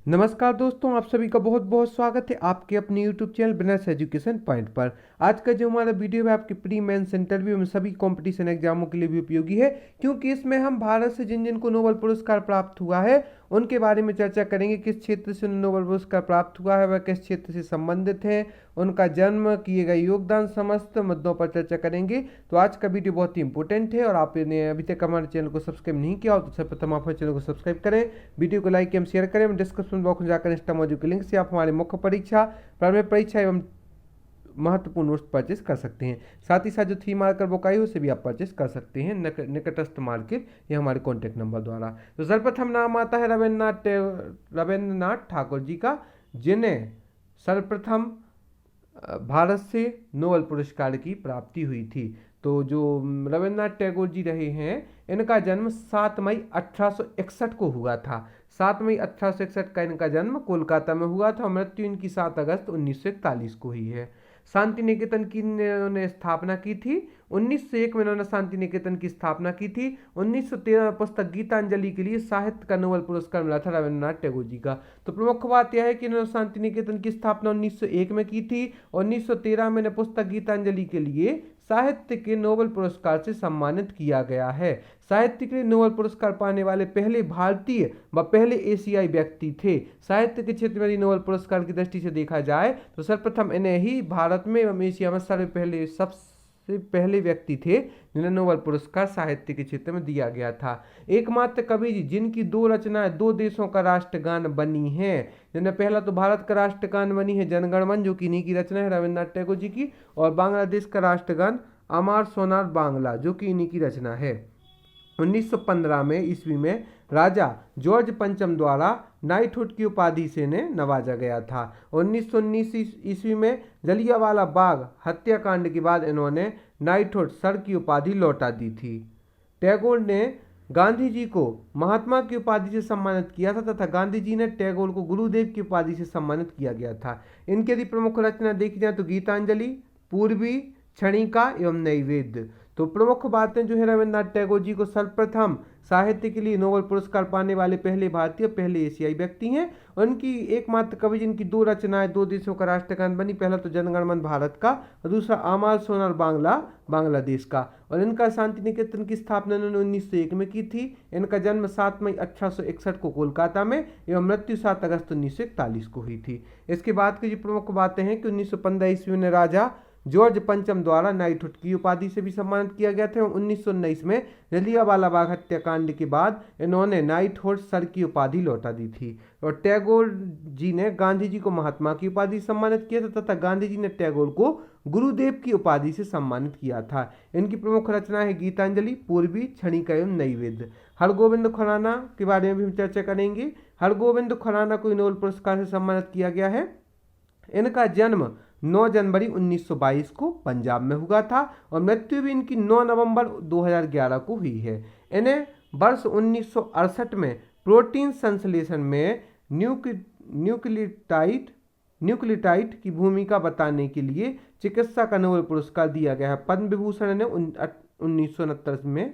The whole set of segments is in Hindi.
नमस्कार दोस्तों, आप सभी का बहुत बहुत स्वागत है आपके अपने YouTube channel business education point पर। आज का जो हमारा वीडियो है आपके प्री मेंस इंटरव्यू में सभी कंपटीशन एग्जामों के लिए भी उपयोगी है, क्योंकि इसमें हम भारत से जिन जिन को नोबेल पुरस्कार प्राप्त हुआ है उनके बारे में चर्चा करेंगे। किस क्षेत्र से उन्हें नोबेल पुरस्कार प्राप्त हुआ है, वह किस क्षेत्र से संबंधित है, उनका जन्म, किए गए योगदान, समस्त मुद्दों पर चर्चा करेंगे। तो आज का वीडियो बहुत ही इंपॉर्टेंट है और आपने अभी तक हमारे चैनल को सब्सक्राइब नहीं किया हो तो सर्वप्रथम आप हमारे चैनल को सब्सक्राइब करें, वीडियो को लाइक एवं शेयर करें। डिस्क्रिप्शन बॉक्स में जाकर इंस्टा मौजूद के लिंक से आप हमारे मुख्य परीक्षा, प्रारंभिक परीक्षा एवं महत्वपूर्ण नोट्स परचेस कर सकते हैं। साथ ही साथ जो 3 मार्कर बुक आई उसे भी आप परचेस कर सकते हैं निकटस्थ मार्केट या हमारे कॉन्टैक्ट नंबर द्वारा। तो सर्वप्रथम नाम आता है रविन्द्रनाथ ठाकुर जी का, जिन्हें सर्वप्रथम भारत से नोबेल पुरस्कार की प्राप्ति हुई थी। तो जो रविन्द्रनाथ टैगोर जी रहे हैं, इनका जन्म 7 मई 1861 को हुआ था। 7 मई 1861 का इनका जन्म कोलकाता में हुआ था और मृत्यु इनकी 7 अगस्त 1941 को हुई है। शांति निकेतन की इन्होंने स्थापना की थी। 1901 में इन्होंने शांति निकेतन की स्थापना की थी। 1913 में पुस्तक गीतांजलि के लिए साहित्य का नोबेल पुरस्कार मिला था रविन्द्रनाथ टैगोर जी का। तो प्रमुख बात यह है कि इन्होंने शांति निकेतन की स्थापना 1901 में की थी। 1913 में इन्हें पुस्तक गीतांजलि के लिए साहित्य के नोबेल पुरस्कार से सम्मानित किया गया है। साहित्य के लिए नोबेल पुरस्कार पाने वाले पहले भारतीय व पहले एशियाई व्यक्ति थे। साहित्य के क्षेत्र में नोबेल पुरस्कार की दृष्टि से देखा जाए तो सर्वप्रथम इन्हें ही भारत में एवं एशिया में सबसे पहले व्यक्ति थे जिन्हें नोबेल पुरस्कार साहित्य के क्षेत्र में दिया गया था। एकमात्र कवि जी जिनकी 2 रचनाएं 2 देशों का राष्ट्रगान बनी हैं, जिनमें पहला तो भारत का राष्ट्रगान बनी है जनगण मन, जो कि इन्हीं की रचना है रविन्द्रनाथ टैगोर जी की, और बांग्लादेश का राष्ट्रगान अमार सोनार बांग्ला, जो कि इन्हीं की रचना है। 1915 में ईस्वी में राजा जॉर्ज पंचम द्वारा नाइटहुड की उपाधि से इन्हें नवाजा गया था। 1919 ईस्वी में जलियांवाला बाग हत्याकांड के बाद इन्होंने नाइटहुड सर की उपाधि लौटा दी थी। टैगोर ने गांधी जी को महात्मा की उपाधि से सम्मानित किया था तथा गांधी जी ने टैगोर को गुरुदेव की उपाधि से सम्मानित किया गया था। इनकी यदि प्रमुख रचना देखी जाए तो गीतांजलि, पूर्वी, क्षणिका एवं नैवेद्य। तो प्रमुख बातें जो है रविन्द्रनाथ टैगोर जी को सर्वप्रथम साहित्य के लिए नोबेल पुरस्कार पाने वाले पहले भारतीय, पहले एशियाई व्यक्ति हैं। उनकी एकमात्र कवि जिनकी 2 रचनाएं 2 देशों का राष्ट्रगान बनी, पहला तो जनगण मन भारत का और दूसरा अमार सोनार बांग्ला बांग्लादेश का। और इनका शांति निकेतन की स्थापना इन्होंने 1901 में की थी। इनका जन्म 7 मई 1861 को कोलकाता में एवं मृत्यु 7 अगस्त 1941 को हुई थी। इसके बाद की जो प्रमुख बातें हैं कि 1915 ईस्वी में राजा जॉर्ज पंचम द्वारा नाइटहुड की उपाधि से भी सम्मानित किया गया था। 1919 में जलियांवाला बाग हत्याकांड के बाद इन्होंने नाइटहुड सर की उपाधि लौटा दी थी। और टैगोर जी ने गांधी जी को महात्मा की उपाधि से सम्मानित किया था तथा गांधी जी ने टैगोर को गुरुदेव की उपाधि से सम्मानित किया था। इनकी प्रमुख रचना है गीतांजलि, पूर्वी, क्षणिका एवं नैवेद्य। हरगोविंद खुराना के बारे में भी हम चर्चा करेंगे। हरगोविंद खुराना को नोबेल पुरस्कार से सम्मानित किया गया है। इनका जन्म 9 जनवरी 1922 को पंजाब में हुआ था और मृत्यु भी इनकी 9 नवंबर 2011 को हुई है। इन्हें वर्ष 1968 में प्रोटीन संश्लेषण में न्यूक्लियोटाइड की भूमिका बताने के लिए चिकित्सा का नोबेल पुरस्कार दिया गया है। पद्म विभूषण ने 1969 में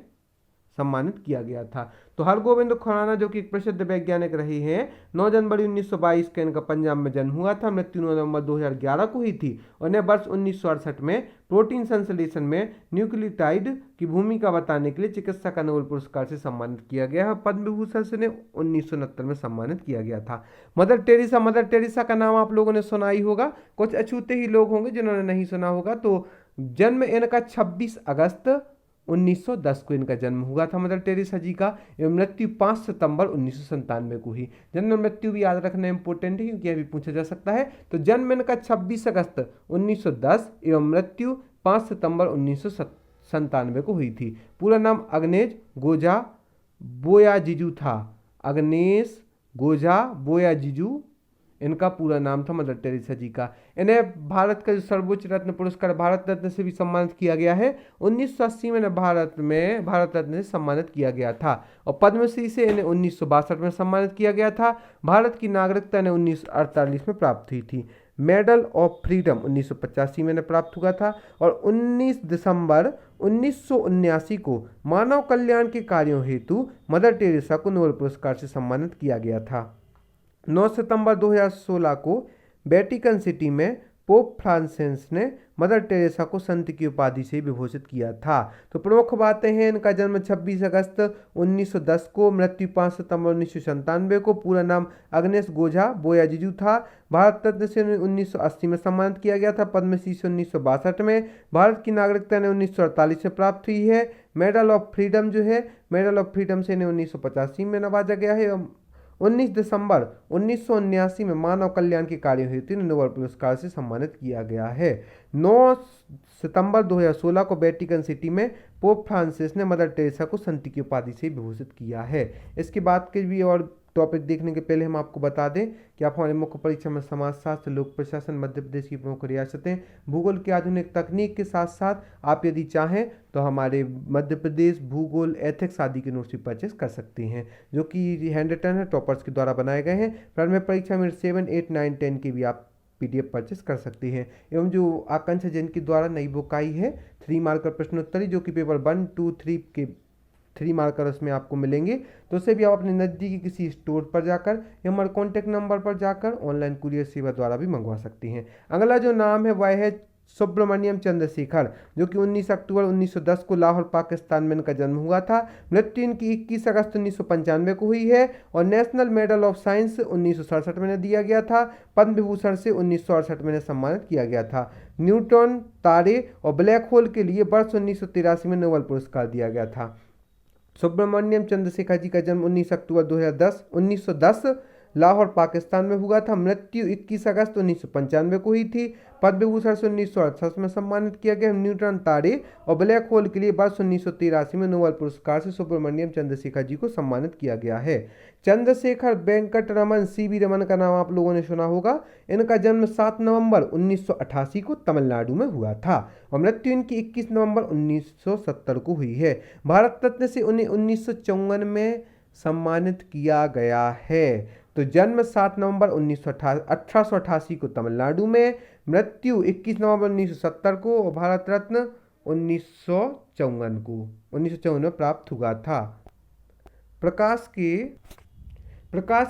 सम्मानित किया गया था। तो हरगोविंद खुराना जो कि एक प्रसिद्ध वैज्ञानिक रहे हैं, 9 जनवरी 1922 का इनका पंजाब में जन्म हुआ था, मृत्यु 9 नवंबर 2011 को हुई थी। और इन्हें वर्ष 1968 में प्रोटीन संश्लेषण में न्यूक्लियोटाइड की भूमिका बताने के लिए चिकित्सा का नोबेल पुरस्कार से सम्मानित किया गया है। पद्म विभूषण से 1969 में सम्मानित किया गया था। मदर टेरेसा का नाम आप लोगों ने सुना ही होगा, कुछ अछूते ही लोग होंगे जिन्होंने नहीं सुना होगा। तो जन्म इनका 26 अगस्त 1910 को इनका जन्म हुआ था मदर टेरेसा जी का, एवं मृत्यु 5 सितंबर 1997 को हुई। जन्म मृत्यु भी याद रखना इंपॉर्टेंट है क्योंकि अभी पूछा जा सकता है। तो जन्म इनका 26 अगस्त 1910 एवं मृत्यु 5 सितंबर 1997 को हुई थी। पूरा नाम अग्नेस गोजा बोयाजिजू था। अग्नेस गोजा बोयाजिजू इनका पूरा नाम था मदर टेरेसा जी का। इन्हें भारत का जो सर्वोच्च रत्न पुरस्कार भारत रत्न से भी सम्मानित किया गया है। 1980 में इन्हें भारत रत्न से सम्मानित किया गया था और पद्मश्री से इन्हें 1962 में सम्मानित किया गया था। भारत की नागरिकता इन्हें 1948 में प्राप्त हुई थी। मेडल ऑफ फ्रीडम 1985 में इन्हें प्राप्त हुआ था और 19 दिसंबर 1979 को मानव कल्याण के कार्यों हेतु मदर टेरेसा को नोबेल पुरस्कार से सम्मानित किया गया था। 9 सितंबर 2016 को वेटिकन सिटी में पोप फ्रांसिस ने मदर टेरेसा को संत की उपाधि से विभूषित किया था। तो प्रमुख बातें हैं, इनका जन्म 26 अगस्त 1910 को, मृत्यु 5 सितंबर 1997 को। पूरा नाम अग्नेस गोजा बोयाजिजू था। भारत रत्न से 1980 में सम्मानित किया गया था। पद्मश्री से 1962 में। भारत की नागरिकता ने 1948 में प्राप्त हुई है। मेडल ऑफ फ्रीडम जो है, मेडल ऑफ फ्रीडम से इन्हें 1985 में नवाजा गया है। 19 दिसंबर 1979 में मानव कल्याण के कार्यों हेतु नोबेल पुरस्कार से सम्मानित किया गया है। 9 सितंबर 2016 को वेटिकन सिटी में पोप फ्रांसिस ने मदर टेरेसा को संत की उपाधि से विभूषित किया है। इसके बाद के भी और टॉपिक देखने के पहले हम आपको बता दें कि आप हमारे मुख्य परीक्षा में समाजशास्त्र, लोक प्रशासन, मध्य प्रदेश की प्रमुख रियासतें, भूगोल की आधुनिक तकनीक के साथ साथ आप यदि चाहें तो हमारे मध्य प्रदेश भूगोल, एथिक्स आदि के नोट्स भी परचेस कर सकते हैं, जो कि हैंड रिटन है, टॉपर्स के द्वारा बनाए गए हैं। प्रारंभिक परीक्षा में 7, 8, 9, 10 के भी आप PDF परचेस कर सकते हैं। एवं जो आकांक्षा जैन के द्वारा नई बुक आई है 3 मार्कर प्रश्नोत्तरी, जो कि पेपर 1, 2, 3 के 3 मार्कर उसमें आपको मिलेंगे, तो उसे भी आप अपने नज़दीकी किसी स्टोर पर जाकर या हमारे कॉन्टैक्ट नंबर पर जाकर ऑनलाइन कुरियर सेवा द्वारा भी मंगवा सकते हैं। अगला जो नाम है वह है सुब्रमण्यम चंद्रशेखर, जो कि 19 अक्टूबर 1910 को लाहौर पाकिस्तान में इनका जन्म हुआ था। मृत्यु इनकी 21 अगस्त 1995 को हुई है। और नेशनल मेडल ऑफ साइंस 1967 में दिया गया था। पद्म विभूषण से 1968 में सम्मानित किया गया था। न्यूट्रॉन, तारे और ब्लैक होल के लिए वर्ष 1983 में नोबेल पुरस्कार दिया गया था। सुब्रमण्यम चंद्रशेखर जी का जन्म 19 अक्टूबर 1910 लाहौर पाकिस्तान में हुआ था। मृत्यु 21 अगस्त 1995 को हुई थी। पद्म विभूषण से 1968 में सम्मानित किया गया। न्यूट्रॉन, तारे और ब्लैक होल के लिए वर्ष 1983 में नोबेल पुरस्कार से सुब्रमण्यम चंद्रशेखर जी को सम्मानित किया गया है। चंद्रशेखर वेंकट रमन, CV रमन का नाम आप लोगों ने सुना होगा। इनका जन्म 7 नवंबर 1988 को तमिलनाडु में हुआ था और मृत्यु इनकी 21 नवंबर 1970 को हुई है। भारत रत्न से उन्हें 1954 में सम्मानित किया गया है। तो जन्म 7 नवंबर 1888 को तमिलनाडु में, मृत्यु 21 नवंबर 1970 को और भारत रत्न 1954 में प्राप्त हुआ था। प्रकाश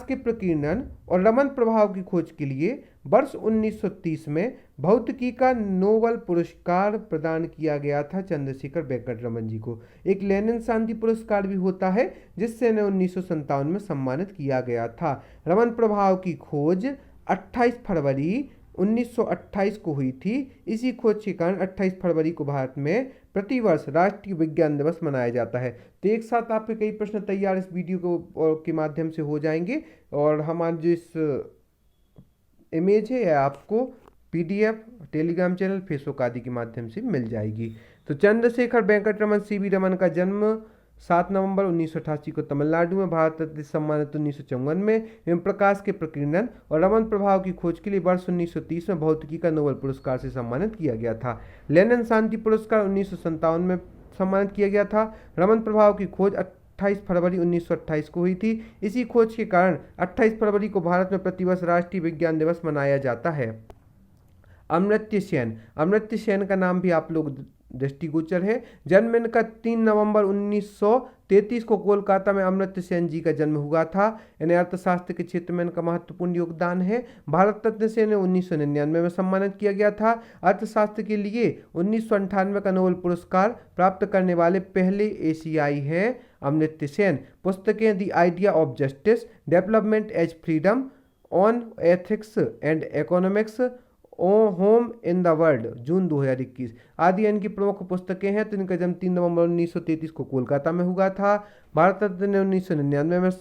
के प्रकीर्णन और रमन प्रभाव की खोज के लिए वर्ष 1930 में भौतिकी का नोबेल पुरस्कार प्रदान किया गया था चंद्रशेखर वेंकट रमन जी को। एक लेनिन शांति पुरस्कार भी होता है, जिससे इन्हें 1957 में सम्मानित किया गया था। रमन प्रभाव की खोज 28 फरवरी 1928 को हुई थी। इसी खोज के कारण 28 फरवरी को भारत में प्रतिवर्ष राष्ट्रीय विज्ञान दिवस मनाया जाता है। तो एक साथ आपके कई प्रश्न तैयार इस वीडियो के माध्यम से हो जाएंगे और हमारे जो इस इमेज है आपको PDF, टेलीग्राम चैनल, फेसबुक आदि के माध्यम से मिल जाएगी। तो चंद्रशेखर वेंकट रमन, CV रमन का जन्म 7 नवंबर 1988 को तमिलनाडु में, भारत रत्न सम्मानित 1954 में। एवं प्रकाश के प्रकीर्णन और रमन प्रभाव की खोज के लिए वर्ष 1930 में भौतिकी का नोबेल पुरस्कार से सम्मानित किया गया था। लेनिन शांति पुरस्कार 1957 में सम्मानित किया गया था। रमन प्रभाव की खोज 28 फरवरी 1928 को हुई थी। इसी खोज के कारण 28 फरवरी को भारत में प्रतिवर्ष राष्ट्रीय विज्ञान दिवस मनाया जाता है। अमर्त्य सेन का नाम भी आप लोग दृष्टिगोचर है। जन्म इनका 3 नवंबर 1933 को कोलकाता में अमर्त्य सेन जी का जन्म हुआ था। इन्हें अर्थशास्त्र के क्षेत्र में इनका महत्वपूर्ण योगदान है। भारत रत्न से इन्हें 1999 में सम्मानित किया गया था। अर्थशास्त्र के लिए 1998 का नोबेल पुरस्कार प्राप्त करने वाले पहले एशियाई हैं अमर्त्य सेन। पुस्तकें the idea of justice, development as freedom, on ethics and economics, home in the world, June 2021 आदि इनकी प्रमुख पुस्तकें हैं। तो इनका जन्म 3 नवंबर 1933 को कोलकाता में हुआ था। भारत रत्न ने 1999 में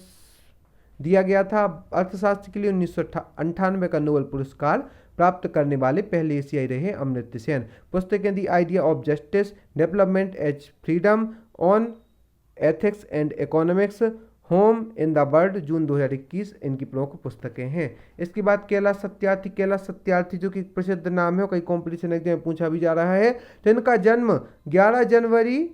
दिया गया था। अर्थशास्त्र के लिए 1998 का नोबेल पुरस्कार प्राप्त करने वाले पहले एशियाई रहे अमर्त्य सेन। पुस्तकें the idea of justice, development as freedom, on ethics and economics, home in the world, June 2021 इनकी प्रमुख पुस्तकें हैं। इसके बाद कैलाश सत्यार्थी जो कि प्रसिद्ध नाम है, कई कॉम्पिटिशन एग्जाम में पूछा भी जा रहा है। तो इनका जन्म 11 जनवरी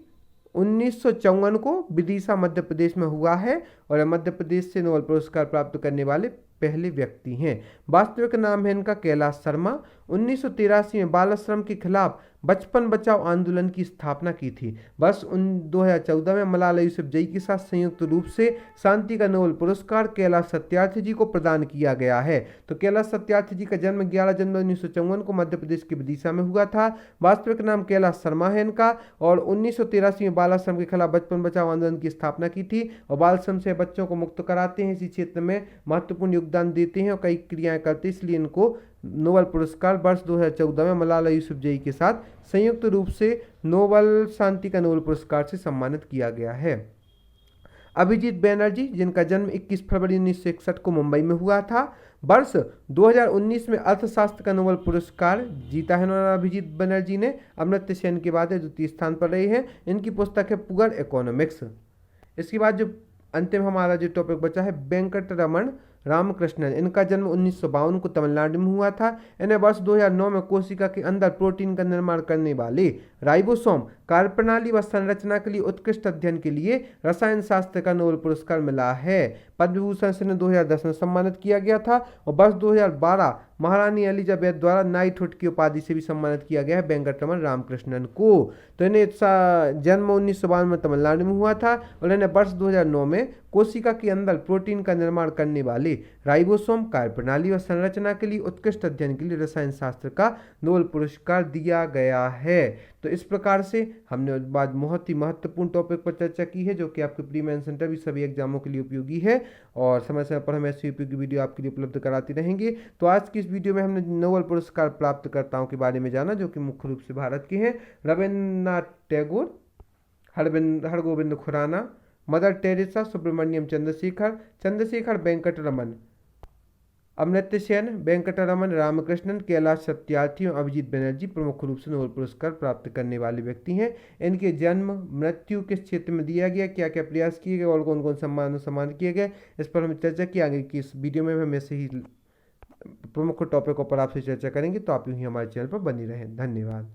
1954 को विदिशा मध्य प्रदेश में हुआ है और मध्य प्रदेश से नोबेल पुरस्कार प्राप्त करने वाले पहले व्यक्ति हैं। वास्तविक नाम है इनका कैलाश शर्मा। 1983 में बाल श्रम के खिलाफ बचपन बचाओ आंदोलन की स्थापना की थी। वर्ष 2014 में मलाला यूसुफजई के साथ संयुक्त रूप से शांति का नोबेल पुरस्कार कैलाश सत्यार्थी जी को प्रदान किया गया है। तो कैलाश सत्यार्थी जी का जन्म 11 जनवरी 1954 को मध्य प्रदेश के विदिशा में हुआ था। वास्तविक नाम कैलाश शर्मा है इनका, और 1983 में बाल आश्रम के खिलाफ बचपन बचाओ आंदोलन की स्थापना की थी, और बाल श्रम से बच्चों को मुक्त कराते हैं, इसी क्षेत्र में महत्वपूर्ण योगदान देते हैं और कई क्रियाएं करते हैं, इसलिए इनको नोबेल पुरस्कार वर्ष 2014 में मलाला यूसुफजई के साथ संयुक्त रूप से नोबेल शांति का नोबेल पुरस्कार से सम्मानित किया गया है। अभिजीत बैनर्जी, जिनका जन्म 21 फरवरी 1961 को मुंबई में हुआ था, वर्ष 2019 में अर्थशास्त्र का नोबेल पुरस्कार जीता है उन्होंने। अभिजीत बैनर्जी ने अमर्त्य सेन के बाद द्वितीय स्थान पर रहे हैं। इनकी पुस्तक है पुअर इकोनॉमिक्स। इसके बाद जो अंतिम हमारा जो टॉपिक बचा है वेंकटरमण रामकृष्णन, इनका जन्म 1952 को तमिलनाडु में हुआ था। इन्हें वर्ष 2009 में कोशिका के अंदर प्रोटीन का निर्माण करने वाले राइबोसोम कार्यप्रणाली व संरचना के लिए उत्कृष्ट अध्ययन के लिए रसायन शास्त्र का नोबेल पुरस्कार मिला है। पद्म विभूषण से 2010 में सम्मानित किया गया था, और वर्ष 2012 महारानी एलिजाबेथ द्वारा नाइटहुड की उपाधि से भी सम्मानित किया गया है वेंकटरमण रामकृष्णन को। तो इन्हें जन्म 1952 में तमिलनाडु में हुआ था, और इन्हें वर्ष 2009 में कोशिका के अंदर प्रोटीन का निर्माण करने वाले राइबोसोम कार्यप्रणाली व संरचना के लिए उत्कृष्ट अध्ययन के लिए रसायन शास्त्र का नोबेल पुरस्कार दिया गया है। तो इस प्रकार से हमने बाद बहुत ही महत्वपूर्ण टॉपिक पर चर्चा की है, जो कि आपके प्री मेंस इंटरव्यू सभी एग्जामों के लिए उपयोगी है, और समय समय पर हम ऐसी उपयोगी वीडियो आपके लिए उपलब्ध कराते रहेंगे। तो आज की इस वीडियो में हमने नोबेल पुरस्कार प्राप्तकर्ताओं के बारे में जाना, जो कि मुख्य रूप से भारत के हैं। रविन्द्रनाथ टैगोर, हरगोविंद खुराना, मदर टेरेसा, सुब्रमण्यम चंद्रशेखर वेंकटरमन, अमर्त्य सेन, वेंकटरमन रामकृष्णन, कैलाश सत्यार्थी और अभिजीत बैनर्जी प्रमुख रूप से नोबेल पुरस्कार प्राप्त करने वाले व्यक्ति हैं। इनके जन्म मृत्यु किस क्षेत्र में दिया गया, क्या क्या प्रयास किए गए और कौन कौन सम्मान किए गए, इस पर हम चर्चा की। आगे की इस वीडियो में हम ऐसे ही प्रमुख टॉपिकों पर आपसे चर्चा करेंगे, तो आप यूँ ही हमारे चैनल पर बनी रहें। धन्यवाद।